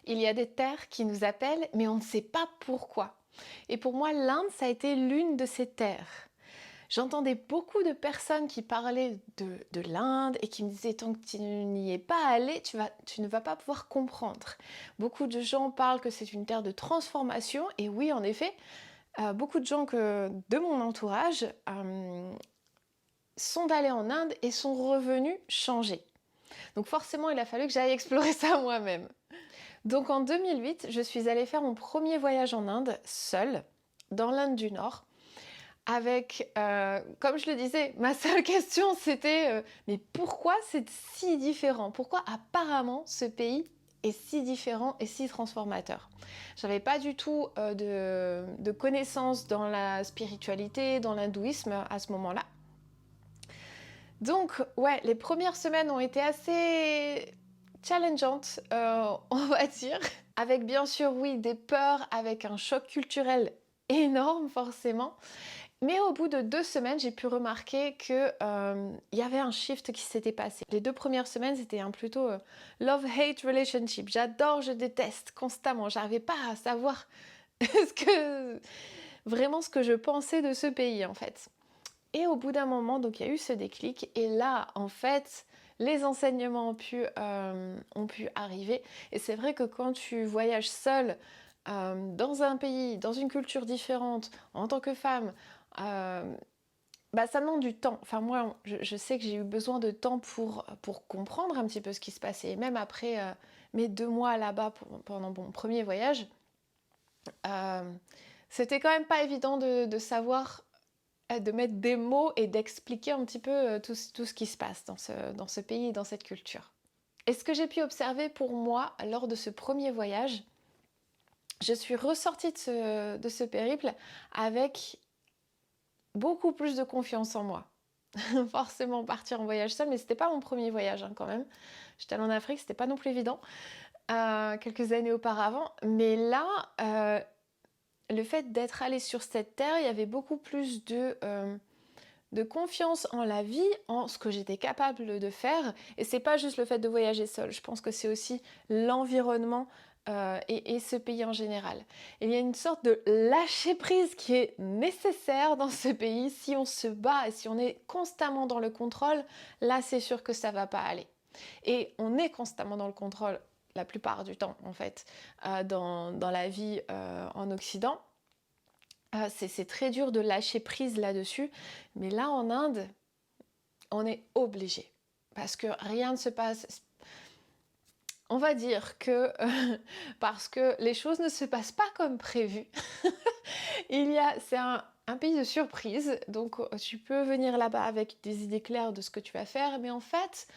Il y a des terres qui nous appellent, mais on ne sait pas pourquoi. Et pour moi, l'Inde, ça a été l'une de ces terres. J'entendais beaucoup de personnes qui parlaient de l'Inde et qui me disaient tant que tu n'y es pas allé, tu ne vas pas pouvoir comprendre. Beaucoup de gens parlent que c'est une terre de transformation et oui, en effet, beaucoup de gens de mon entourage sont allés en Inde et sont revenus changés. Donc forcément, il a fallu que j'aille explorer ça moi-même. Donc en 2008, je suis allée faire mon premier voyage en Inde, seule, dans l'Inde du Nord, avec, comme je le disais, ma seule question c'était mais pourquoi c'est si différent? Pourquoi apparemment ce pays est si différent et si transformateur? J'avais pas du tout de connaissances dans la spiritualité, dans l'hindouisme à ce moment-là. Donc ouais, les premières semaines ont été assez challengeantes, on va dire. Avec bien sûr, oui, des peurs, avec un choc culturel énorme forcément. Mais au bout de 2 semaines, j'ai pu remarquer que y avait un shift qui s'était passé. Les 2 premières semaines, c'était plutôt love-hate relationship. J'adore, je déteste constamment. J'arrivais pas à savoir vraiment ce que je pensais de ce pays en fait. Et au bout d'un moment, donc il y a eu ce déclic. Et là, en fait, les enseignements ont pu arriver. Et c'est vrai que quand tu voyages seule dans un pays, dans une culture différente, en tant que femme, ça demande du temps. Enfin moi, je sais que j'ai eu besoin de temps pour comprendre un petit peu ce qui se passait. Et même après mes 2 mois là-bas pendant mon premier voyage, c'était quand même pas évident de savoir, de mettre des mots et d'expliquer un petit peu tout ce qui se passe dans ce pays, dans cette culture. Et ce que j'ai pu observer pour moi lors de ce premier voyage, je suis ressortie de ce périple avec beaucoup plus de confiance en moi. Forcément partir en voyage seule, mais c'était pas mon premier voyage quand même. J'étais allée en Afrique, c'était pas non plus évident, quelques années auparavant. Mais là, le fait d'être allée sur cette terre, il y avait beaucoup plus de confiance en la vie, en ce que j'étais capable de faire. Et c'est pas juste le fait de voyager seule, je pense que c'est aussi l'environnement et ce pays en général. Il y a une sorte de lâcher prise qui est nécessaire dans ce pays. Si on se bat et si on est constamment dans le contrôle, là c'est sûr que ça va pas aller. Et on est constamment dans le contrôle la plupart du temps en fait dans la vie en Occident. C'est très dur de lâcher prise là-dessus, mais là en Inde, on est obligé parce que rien ne se passe. On va dire que parce que les choses ne se passent pas comme prévu. C'est un pays de surprise, donc tu peux venir là-bas avec des idées claires de ce que tu vas faire, mais en fait,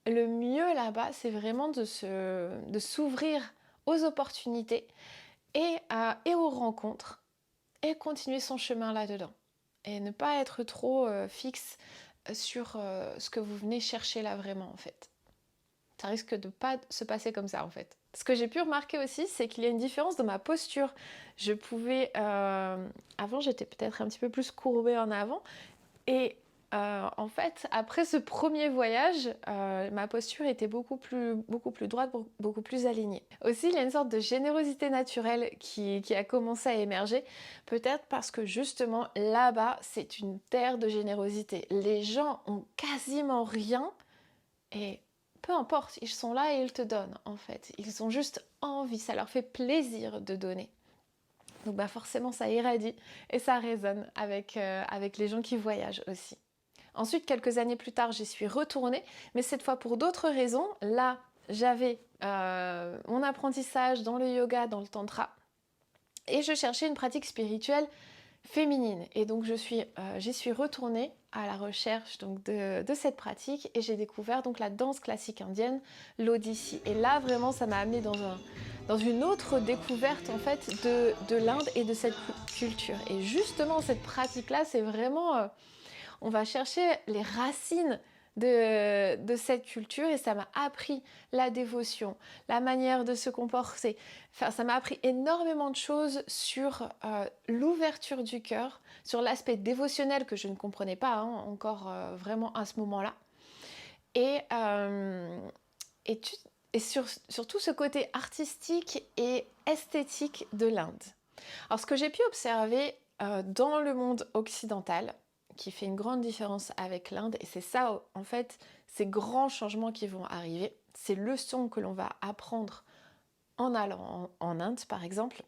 le mieux là-bas, c'est vraiment de s'ouvrir aux opportunités et aux rencontres et continuer son chemin là-dedans. Et ne pas être trop fixe sur ce que vous venez chercher là vraiment en fait. Ça risque de pas se passer comme ça en fait. Ce que j'ai pu remarquer aussi, c'est qu'il y a une différence dans ma posture. Avant j'étais peut-être un petit peu plus courbée en avant et en fait, après ce premier voyage, ma posture était beaucoup plus droite, beaucoup plus alignée. Aussi, il y a une sorte de générosité naturelle qui a commencé à émerger, peut-être parce que justement, là-bas, c'est une terre de générosité. Les gens ont quasiment rien et peu importe, ils sont là et ils te donnent, en fait. Ils ont juste envie, ça leur fait plaisir de donner. Donc forcément, ça irradie et ça résonne avec les gens qui voyagent aussi. Ensuite, quelques années plus tard, j'y suis retournée, mais cette fois pour d'autres raisons. Là, j'avais mon apprentissage dans le yoga, dans le tantra, et je cherchais une pratique spirituelle féminine. Et donc j'y suis retournée à la recherche donc, de cette pratique, et j'ai découvert donc la danse classique indienne, l'Odissi. Et là, vraiment, ça m'a amenée dans une autre découverte en fait de l'Inde et de cette culture. Et justement, cette pratique-là, c'est vraiment... on va chercher les racines de cette culture et ça m'a appris la dévotion, la manière de se comporter. Enfin, ça m'a appris énormément de choses sur l'ouverture du cœur, sur l'aspect dévotionnel que je ne comprenais pas encore vraiment à ce moment-là. Et, euh, et et sur tout ce côté artistique et esthétique de l'Inde. Alors ce que j'ai pu observer dans le monde occidental, qui fait une grande différence avec l'Inde, et c'est ça en fait, ces grands changements qui vont arriver, ces leçons que l'on va apprendre en allant en Inde par exemple,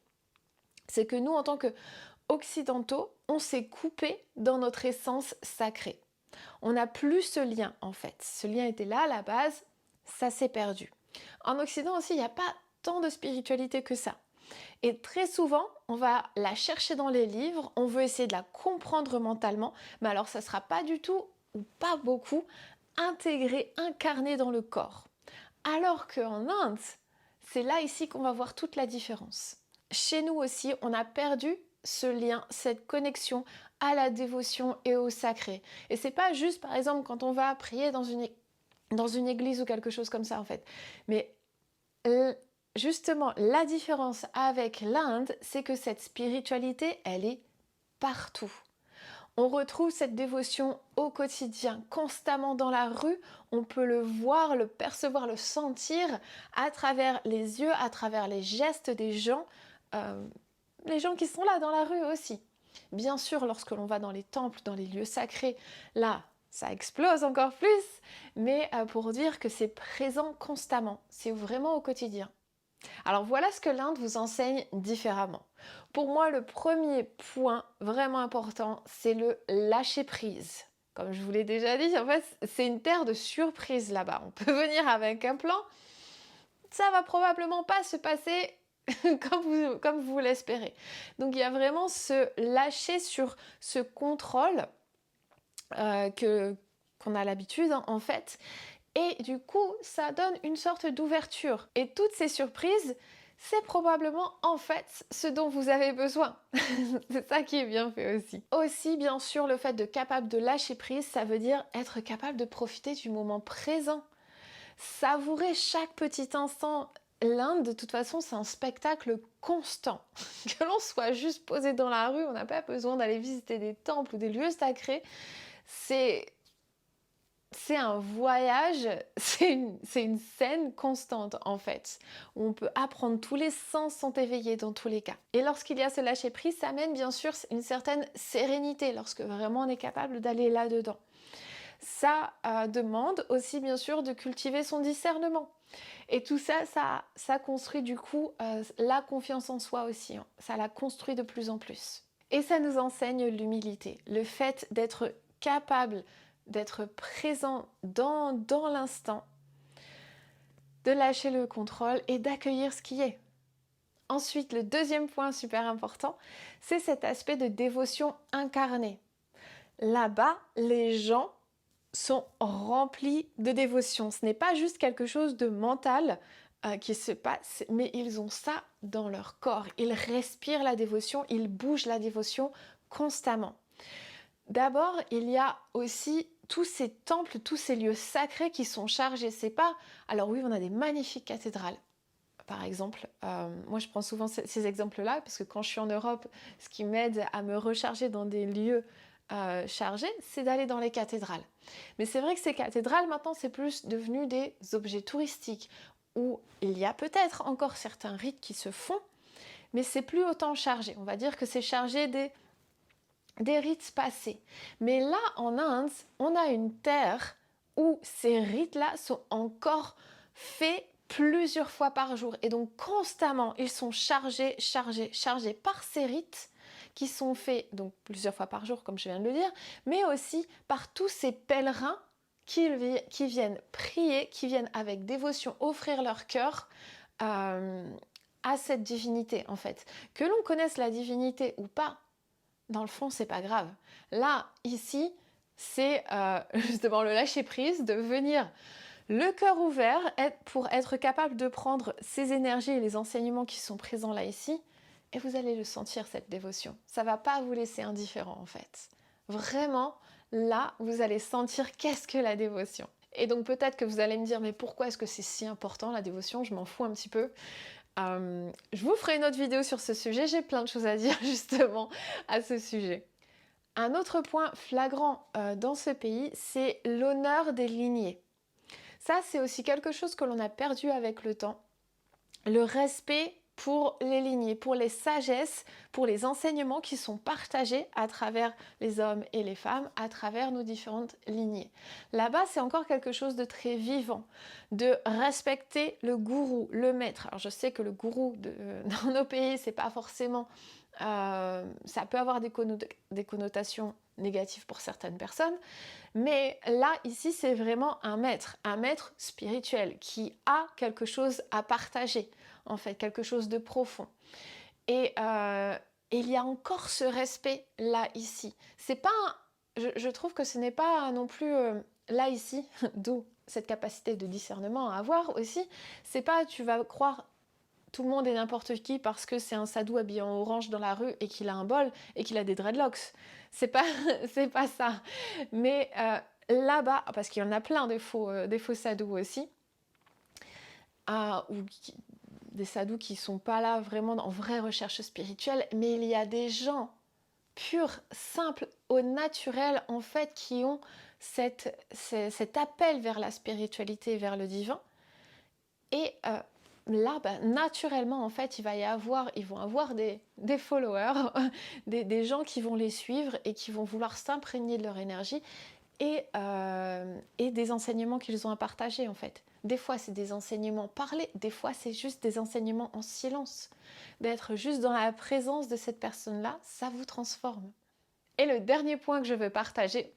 c'est que nous en tant qu'occidentaux, on s'est coupé dans notre essence sacrée. On n'a plus ce lien en fait. Ce lien était là à la base, ça s'est perdu. En Occident aussi, il n'y a pas tant de spiritualité que ça. Et très souvent, on va la chercher dans les livres, on veut essayer de la comprendre mentalement, mais alors ça ne sera pas du tout, ou pas beaucoup, intégré, incarné dans le corps. Alors qu'en Inde, c'est là ici qu'on va voir toute la différence. Chez nous aussi, on a perdu ce lien, cette connexion à la dévotion et au sacré. Et c'est pas juste, par exemple, quand on va prier dans une église ou quelque chose comme ça, en fait. Mais justement, la différence avec l'Inde, c'est que cette spiritualité, elle est partout. On retrouve cette dévotion au quotidien, constamment dans la rue. On peut le voir, le percevoir, le sentir à travers les yeux, à travers les gestes des gens. Les gens qui sont là dans la rue aussi. Bien sûr, lorsque l'on va dans les temples, dans les lieux sacrés, là, ça explose encore plus, mais pour dire que c'est présent constamment, c'est vraiment au quotidien. Alors voilà ce que l'Inde vous enseigne différemment. Pour moi, le premier point vraiment important, c'est le lâcher prise. Comme je vous l'ai déjà dit, en fait, c'est une terre de surprise là-bas. On peut venir avec un plan, ça va probablement pas se passer comme vous l'espérez. Donc il y a vraiment ce lâcher sur ce contrôle qu'on a l'habitude en fait. Et du coup, ça donne une sorte d'ouverture. Et toutes ces surprises, c'est probablement en fait ce dont vous avez besoin. C'est ça qui est bien fait aussi. Aussi, bien sûr, le fait de capable de lâcher prise, ça veut dire être capable de profiter du moment présent. Savourer chaque petit instant. L'Inde, de toute façon, c'est un spectacle constant. Que l'on soit juste posé dans la rue, on n'a pas besoin d'aller visiter des temples ou des lieux sacrés. C'est un voyage, c'est une scène constante en fait, où on peut apprendre, tous les sens sont éveillés dans tous les cas. Et lorsqu'il y a ce lâcher prise, ça amène bien sûr une certaine sérénité, lorsque vraiment on est capable d'aller là-dedans. Ça demande aussi bien sûr de cultiver son discernement. Et tout ça, ça construit du coup la confiance en soi aussi, hein. Ça la construit de plus en plus. Et ça nous enseigne l'humilité, le fait d'être capable d'être présent dans l'instant, de lâcher le contrôle et d'accueillir ce qui est. Ensuite, le deuxième point super important, c'est cet aspect de dévotion incarnée. Là-bas, les gens sont remplis de dévotion. Ce n'est pas juste quelque chose de mental qui se passe, mais ils ont ça dans leur corps. Ils respirent la dévotion, ils bougent la dévotion constamment. D'abord, il y a aussi tous ces temples, tous ces lieux sacrés qui sont chargés. C'est pas... Alors oui, on a des magnifiques cathédrales. Par exemple, moi je prends souvent ces exemples-là parce que quand je suis en Europe, ce qui m'aide à me recharger dans des lieux chargés, c'est d'aller dans les cathédrales. Mais c'est vrai que ces cathédrales, maintenant, c'est plus devenu des objets touristiques où il y a peut-être encore certains rites qui se font, mais c'est plus autant chargé. On va dire que c'est chargé des rites passés. Mais là, en Inde, on a une terre où ces rites-là sont encore faits plusieurs fois par jour. Et donc, constamment, ils sont chargés par ces rites qui sont faits donc plusieurs fois par jour, comme je viens de le dire, mais aussi par tous ces pèlerins qui viennent prier, qui viennent avec dévotion offrir leur cœur à cette divinité, en fait. Que l'on connaisse la divinité ou pas, dans le fond, c'est pas grave. Là, ici, c'est justement le lâcher-prise, de venir le cœur ouvert pour être capable de prendre ces énergies et les enseignements qui sont présents là, ici, et vous allez le sentir, cette dévotion. Ça va pas vous laisser indifférent, en fait. Vraiment, là, vous allez sentir qu'est-ce que la dévotion. Et donc peut-être que vous allez me dire, mais pourquoi est-ce que c'est si important, la dévotion? Je m'en fous un petit peu. Je vous ferai une autre vidéo sur ce sujet, j'ai plein de choses à dire justement à ce sujet. Un autre point flagrant dans ce pays, c'est l'honneur des lignées. Ça, c'est aussi quelque chose que l'on a perdu avec le temps. Le respect pour les lignées, pour les sagesses, pour les enseignements qui sont partagés à travers les hommes et les femmes, à travers nos différentes lignées. Là-bas, c'est encore quelque chose de très vivant, de respecter le gourou, le maître. Alors je sais que le gourou dans nos pays, c'est pas forcément... ça peut avoir des connotations négatives pour certaines personnes, mais là, ici, c'est vraiment un maître spirituel qui a quelque chose à partager, en fait, quelque chose de profond. Et il y a encore ce respect là, ici. C'est pas, je trouve que ce n'est pas non plus là, ici, d'où cette capacité de discernement à avoir aussi. C'est pas, tu vas croire tout le monde et n'importe qui parce que c'est un sadou habillé en orange dans la rue et qu'il a un bol et qu'il a des dreadlocks. C'est pas, c'est pas ça. Mais là-bas, parce qu'il y en a plein des faux sadous aussi, ou des sadous qui sont pas là vraiment en vraie recherche spirituelle, mais il y a des gens purs, simples, au naturel en fait, qui ont cet appel vers la spiritualité, vers le divin. Et là, naturellement, en fait, ils vont avoir des followers, des gens qui vont les suivre et qui vont vouloir s'imprégner de leur énergie et des enseignements qu'ils ont à partager, en fait. Des fois, c'est des enseignements parlés, des fois, c'est juste des enseignements en silence. D'être juste dans la présence de cette personne-là, ça vous transforme. Et le dernier point que je veux partager,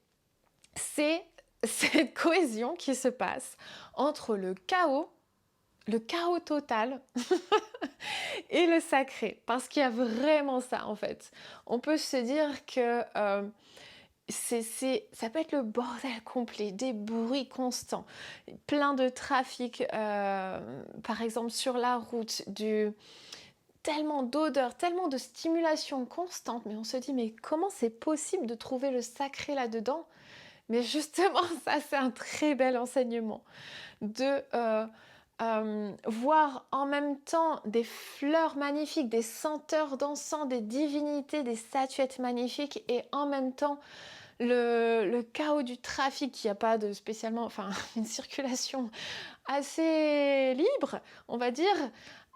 c'est cette cohésion qui se passe entre le chaos total et le sacré, parce qu'il y a vraiment ça en fait. On peut se dire que ça peut être le bordel complet, des bruits constants, plein de trafic, par exemple sur la route, tellement d'odeurs, tellement de stimulation constante, mais on se dit mais comment c'est possible de trouver le sacré là-dedans? Mais justement, ça c'est un très bel enseignement de voir en même temps des fleurs magnifiques, des senteurs d'encens, des divinités, des statuettes magnifiques et en même temps le chaos du trafic, il n'y a pas de spécialement, enfin une circulation assez libre, on va dire,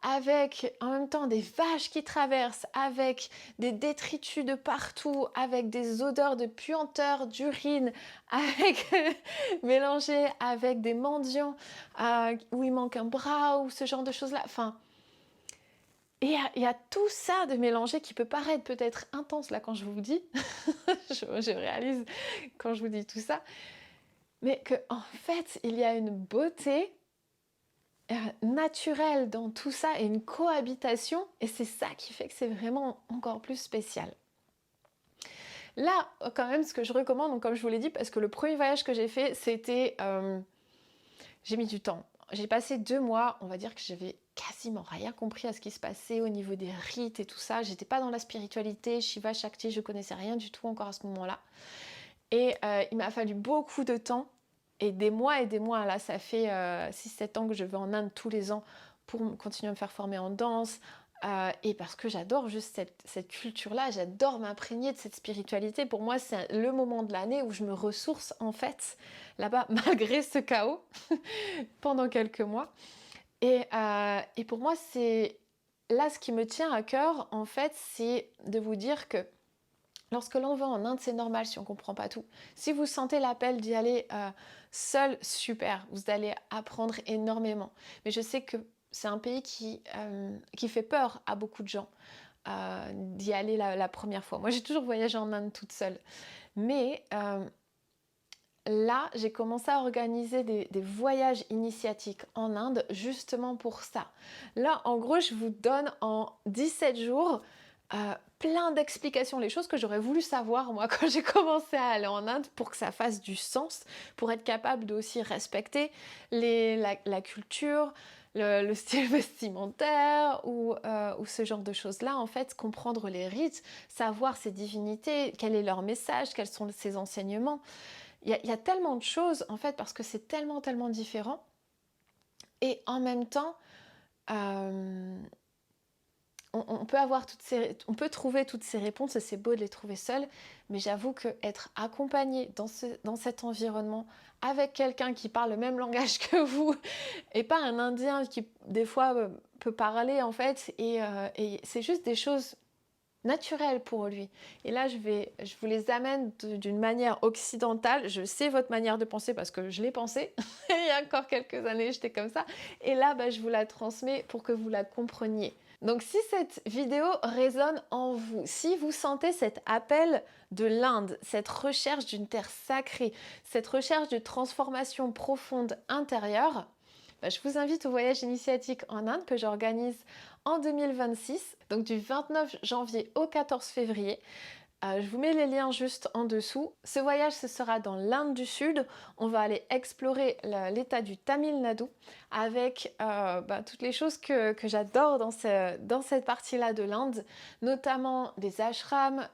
avec en même temps des vaches qui traversent, avec des détritus de partout, avec des odeurs de puanteur, d'urine, avec mélangé avec des mendiants où il manque un bras ou ce genre de choses-là. Enfin, il y a tout ça de mélangé qui peut paraître peut-être intense là quand je vous le dis. je réalise quand je vous dis tout ça. Mais qu'en fait, il y a une beauté naturelle dans tout ça et une cohabitation. Et c'est ça qui fait que c'est vraiment encore plus spécial. Là, quand même, ce que je recommande, donc comme je vous l'ai dit, parce que le premier voyage que j'ai fait, c'était... j'ai mis du temps. J'ai passé 2 mois, on va dire que j'avais quasiment rien compris à ce qui se passait au niveau des rites et tout ça. J'étais pas dans la spiritualité, Shiva, Shakti, je connaissais rien du tout encore à ce moment-là. Et il m'a fallu beaucoup de temps et des mois. Là, ça fait 6-7 ans que je vais en Inde tous les ans pour continuer à me faire former en danse. Et parce que j'adore juste cette culture-là, j'adore m'imprégner de cette spiritualité. Pour moi, c'est le moment de l'année où je me ressource en fait là-bas, malgré ce chaos, pendant quelques mois. Et pour moi, c'est là ce qui me tient à cœur, en fait, c'est de vous dire que lorsque l'on va en Inde, c'est normal si on ne comprend pas tout. Si vous sentez l'appel d'y aller seul, super, vous allez apprendre énormément. Mais je sais que c'est un pays qui fait peur à beaucoup de gens d'y aller la première fois. Moi, j'ai toujours voyagé en Inde toute seule. Mais là, j'ai commencé à organiser des voyages initiatiques en Inde justement pour ça. Là, en gros, je vous donne en 17 jours plein d'explications, les choses que j'aurais voulu savoir moi quand j'ai commencé à aller en Inde pour que ça fasse du sens, pour être capable de aussi respecter la culture, le style vestimentaire ou ce genre de choses-là, en fait, comprendre les rites, savoir ces divinités, quel est leur message, quels sont ces enseignements. Il y a tellement de choses, en fait, parce que c'est tellement, tellement différent. Et en même temps, on peut avoir on peut trouver toutes ces réponses et c'est beau de les trouver seules, mais j'avoue que être accompagné dans cet environnement avec quelqu'un qui parle le même langage que vous et pas un Indien qui des fois peut parler en fait et c'est juste des choses naturel pour lui. Et là, je vous les amène d'une manière occidentale. Je sais votre manière de penser parce que je l'ai pensé. Il y a encore quelques années, j'étais comme ça. Et là, je vous la transmets pour que vous la compreniez. Donc si cette vidéo résonne en vous, si vous sentez cet appel de l'Inde, cette recherche d'une terre sacrée, cette recherche de transformation profonde intérieure, je vous invite au voyage initiatique en Inde que j'organise en 2026, donc du 29 janvier au 14 février. Je vous mets les liens juste en dessous. Ce voyage, ce sera dans l'Inde du Sud. On va aller explorer l'état du Tamil Nadu avec toutes les choses que j'adore dans cette partie-là de l'Inde, notamment des ashrams,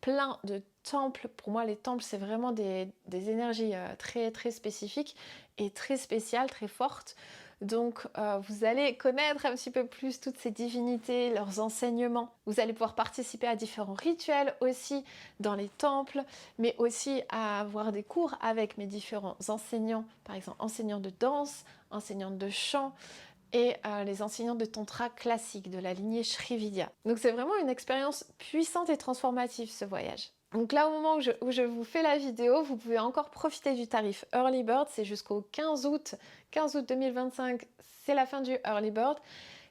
plein de temples. Pour moi, les temples, c'est vraiment des énergies très, très spécifiques et très spéciales, très fortes. Donc vous allez connaître un petit peu plus toutes ces divinités, leurs enseignements. Vous allez pouvoir participer à différents rituels aussi dans les temples, mais aussi à avoir des cours avec mes différents enseignants, par exemple enseignants de danse, enseignants de chant, et les enseignants de tantra classique de la lignée Srividya. Donc c'est vraiment une expérience puissante et transformative ce voyage. Donc là, au moment où je vous fais la vidéo, vous pouvez encore profiter du tarif Early Bird, c'est jusqu'au 15 août 2025, c'est la fin du Early Bird.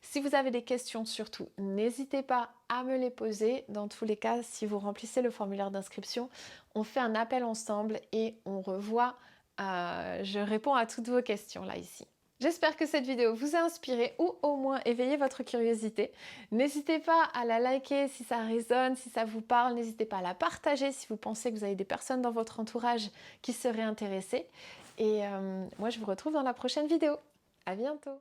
Si vous avez des questions, surtout, n'hésitez pas à me les poser. Dans tous les cas, si vous remplissez le formulaire d'inscription, on fait un appel ensemble et on revoit, je réponds à toutes vos questions là, ici. J'espère que cette vidéo vous a inspiré ou au moins éveillé votre curiosité. N'hésitez pas à la liker si ça résonne, si ça vous parle. N'hésitez pas à la partager si vous pensez que vous avez des personnes dans votre entourage qui seraient intéressées. Et moi, je vous retrouve dans la prochaine vidéo. À bientôt!